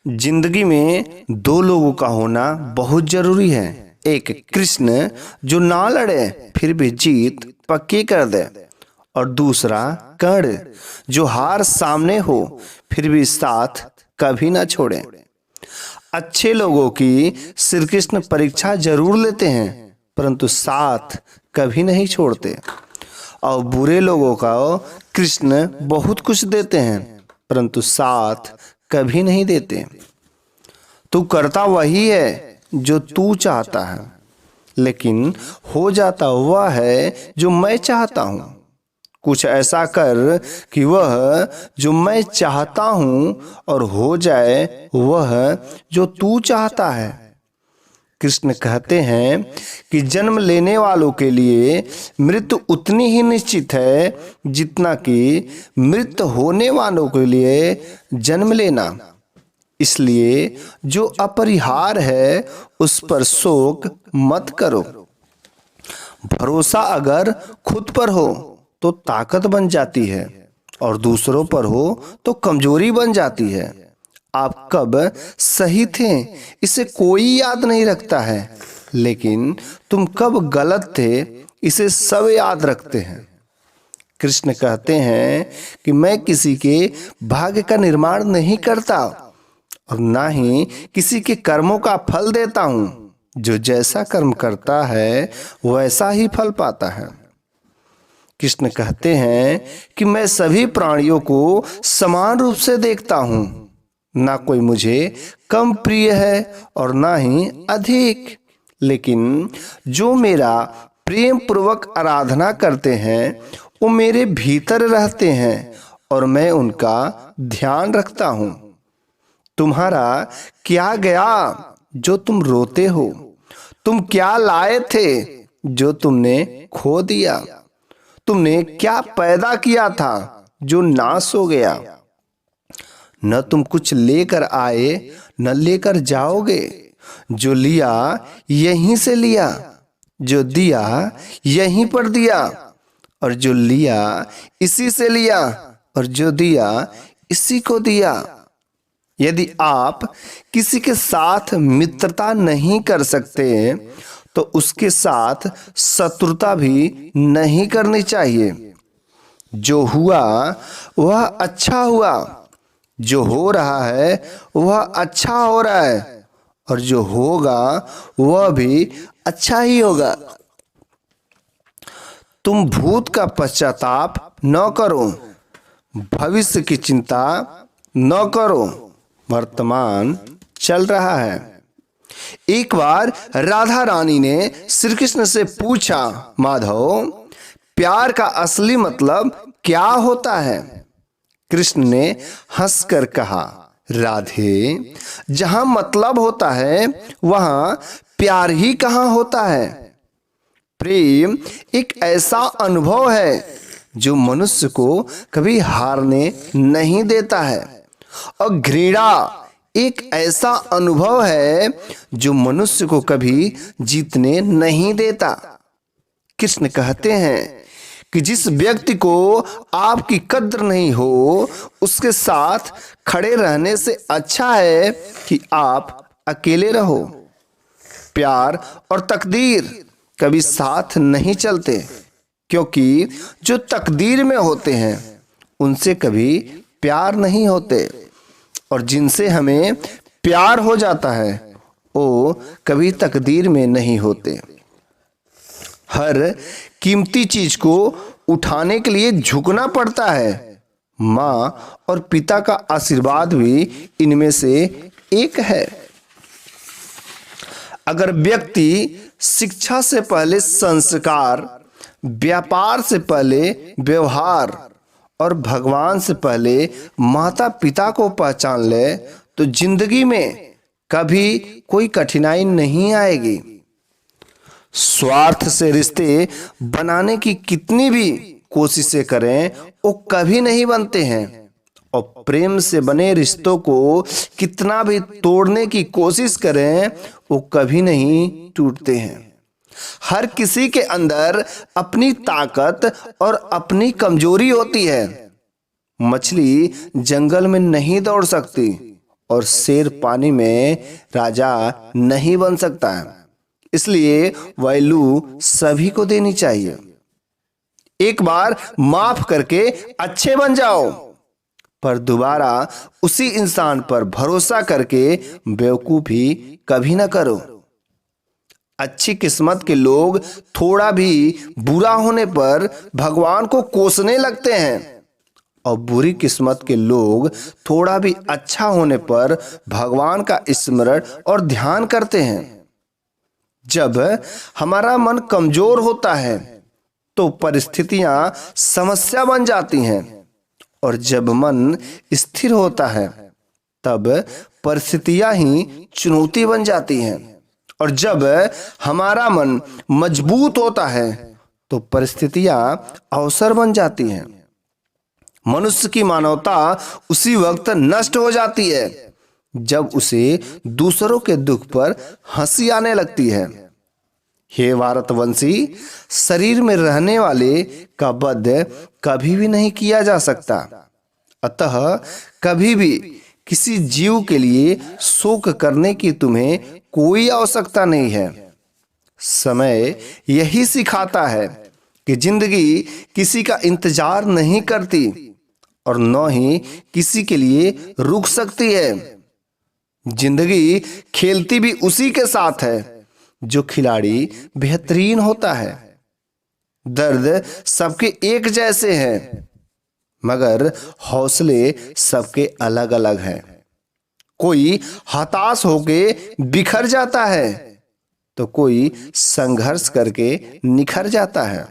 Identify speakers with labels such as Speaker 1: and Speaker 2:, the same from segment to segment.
Speaker 1: जिंदगी में दो लोगों का होना बहुत जरूरी है। एक कृष्ण जो ना लड़े फिर भी जीत पक्की कर दे, और दूसरा कर्ण जो हार सामने हो फिर भी साथ कभी ना छोड़े। अच्छे लोगों की श्री कृष्ण परीक्षा जरूर लेते हैं, परंतु साथ कभी नहीं छोड़ते। और बुरे लोगों का कृष्ण बहुत कुछ देते हैं, परंतु साथ कभी नहीं देते। तू करता वही है जो तू चाहता है, लेकिन हो जाता वह है जो मैं चाहता हूं। कुछ ऐसा कर कि वह जो मैं चाहता हूं और हो जाए वह जो तू चाहता है। कृष्ण कहते हैं कि जन्म लेने वालों के लिए मृत्यु उतनी ही निश्चित है जितना कि मृत होने वालों के लिए जन्म लेना। इसलिए जो अपरिहार्य है उस पर शोक मत करो। भरोसा अगर खुद पर हो तो ताकत बन जाती है, और दूसरों पर हो तो कमजोरी बन जाती है। आप कब सही थे इसे कोई याद नहीं रखता है, लेकिन तुम कब गलत थे इसे सब याद रखते हैं। कृष्ण कहते हैं कि मैं किसी के भाग्य का निर्माण नहीं करता और ना ही किसी के कर्मों का फल देता हूं। जो जैसा कर्म करता है वैसा ही फल पाता है। कृष्ण कहते हैं कि मैं सभी प्राणियों को समान रूप से देखता हूं, ना कोई मुझे कम प्रिय है और ना ही अधिक। लेकिन जो मेरा प्रेम पूर्वक आराधना करते हैं वो मेरे भीतर रहते हैं और मैं उनका ध्यान रखता हूं। तुम्हारा क्या गया जो तुम रोते हो? तुम क्या लाए थे जो तुमने खो दिया? तुमने क्या पैदा किया था जो नाश हो गया? न तुम कुछ लेकर आए न लेकर जाओगे। जो लिया यहीं से लिया, जो दिया यहीं पर दिया, और जो लिया इसी से लिया, और जो दिया इसी को दिया। यदि आप किसी के साथ मित्रता नहीं कर सकते तो उसके साथ शत्रुता भी नहीं करनी चाहिए। जो हुआ वह अच्छा हुआ, जो हो रहा है वह अच्छा हो रहा है, और जो होगा वह भी अच्छा ही होगा। तुम भूत का पश्चाताप न करो, भविष्य की चिंता न करो, वर्तमान चल रहा है। एक बार राधा रानी ने श्री कृष्ण से पूछा, माधव प्यार का असली मतलब क्या होता है? कृष्ण ने हंसकर कहा, राधे जहां मतलब होता है वहां प्यार ही कहां होता है। प्रेम एक ऐसा अनुभव है जो मनुष्य को कभी हारने नहीं देता है, और घृणा एक ऐसा अनुभव है जो मनुष्य को कभी जीतने नहीं देता। कृष्ण कहते हैं कि जिस व्यक्ति को आपकी कद्र नहीं हो उसके साथ खड़े रहने से अच्छा है कि आप अकेले रहो। प्यार और तकदीर कभी साथ नहीं चलते, क्योंकि जो तकदीर में होते हैं उनसे कभी प्यार नहीं होते, और जिनसे हमें प्यार हो जाता है वो कभी तकदीर में नहीं होते। हर कीमती चीज को उठाने के लिए झुकना पड़ता है। माँ और पिता का आशीर्वाद भी इनमें से एक है। अगर व्यक्ति शिक्षा से पहले संस्कार, व्यापार से पहले व्यवहार और भगवान से पहले माता पिता को पहचान ले तो जिंदगी में कभी कोई कठिनाई नहीं आएगी। स्वार्थ से रिश्ते बनाने की कितनी भी कोशिशें करें वो कभी नहीं बनते हैं, और प्रेम से बने रिश्तों को कितना भी तोड़ने की कोशिश करें वो कभी नहीं टूटते हैं। हर किसी के अंदर अपनी ताकत और अपनी कमजोरी होती है। मछली जंगल में नहीं दौड़ सकती, और शेर पानी में राजा नहीं बन सकता है। इसलिए वैल्यू सभी को देनी चाहिए। एक बार माफ करके अच्छे बन जाओ, पर दोबारा उसी इंसान पर भरोसा करके बेवकूफी कभी ना करो। अच्छी किस्मत के लोग थोड़ा भी बुरा होने पर भगवान को कोसने लगते हैं, और बुरी किस्मत के लोग थोड़ा भी अच्छा होने पर भगवान का स्मरण और ध्यान करते हैं। जब हमारा मन कमजोर होता है तो परिस्थितियां समस्या बन जाती हैं, और जब मन स्थिर होता है तब परिस्थितियां ही चुनौती बन जाती हैं, और जब हमारा मन मजबूत होता है तो परिस्थितियां अवसर बन जाती हैं। मनुष्य की मानवता उसी वक्त नष्ट हो जाती है जब उसे दूसरों के दुख पर हंसी आने लगती है। हे भारतवंशी, शरीर में रहने वाले का वध कभी भी नहीं किया जा सकता, अतः कभी भी किसी जीव के लिए शोक करने की तुम्हें कोई आवश्यकता नहीं है। समय यही सिखाता है कि जिंदगी किसी का इंतजार नहीं करती और न ही किसी के लिए रुक सकती है। जिंदगी खेलती भी उसी के साथ है जो खिलाड़ी बेहतरीन होता है। दर्द सबके एक जैसे हैं, मगर हौसले सबके अलग अलग हैं। कोई हताश होके बिखर जाता है तो कोई संघर्ष करके निखर जाता है।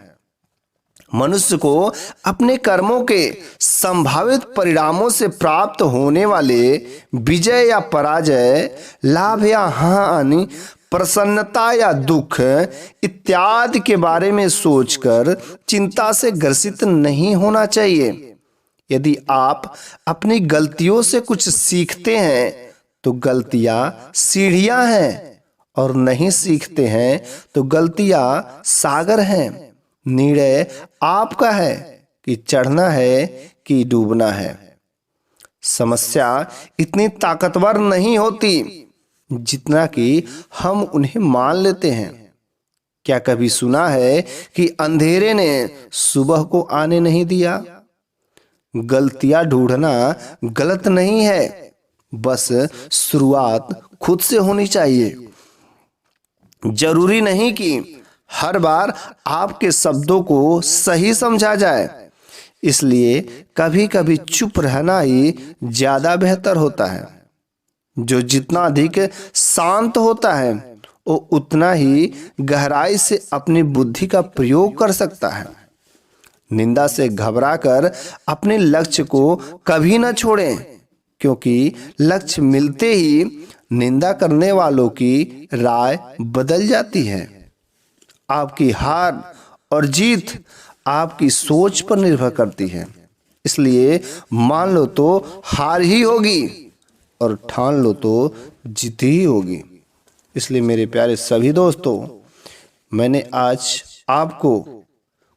Speaker 1: मनुष्य को अपने कर्मों के संभावित परिणामों से प्राप्त होने वाले विजय या पराजय, लाभ या हानि, प्रसन्नता या दुख इत्यादि के बारे में सोचकर चिंता से ग्रसित नहीं होना चाहिए। यदि आप अपनी गलतियों से कुछ सीखते हैं तो गलतियां सीढ़ियां हैं, और नहीं सीखते हैं तो गलतियां सागर हैं। निर्णय आपका है कि चढ़ना है कि डूबना है। समस्या इतनी ताकतवर नहीं होती जितना कि हम उन्हें मान लेते हैं। क्या कभी सुना है कि अंधेरे ने सुबह को आने नहीं दिया? गलतियां ढूंढना गलत नहीं है, बस शुरुआत खुद से होनी चाहिए। जरूरी नहीं कि हर बार आपके शब्दों को सही समझा जाए, इसलिए कभी कभी चुप रहना ही ज्यादा बेहतर होता है। जो जितना अधिक शांत होता है वो उतना ही गहराई से अपनी बुद्धि का प्रयोग कर सकता है। निंदा से घबराकर अपने लक्ष्य को कभी न छोड़ें, क्योंकि लक्ष्य मिलते ही निंदा करने वालों की राय बदल जाती है। आपकी हार और जीत आपकी सोच पर निर्भर करती है। इसलिए मान लो तो हार ही होगी और ठान लो तो जीत ही होगी। इसलिए मेरे प्यारे सभी दोस्तों, मैंने आज आपको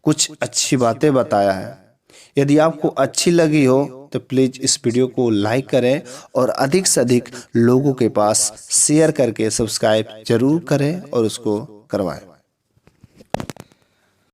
Speaker 1: कुछ अच्छी बातें बताया है। यदि आपको अच्छी लगी हो तो प्लीज़ इस वीडियो को लाइक करें और अधिक से अधिक लोगों के पास शेयर करके सब्सक्राइब जरूर करें और उसको करवाएं।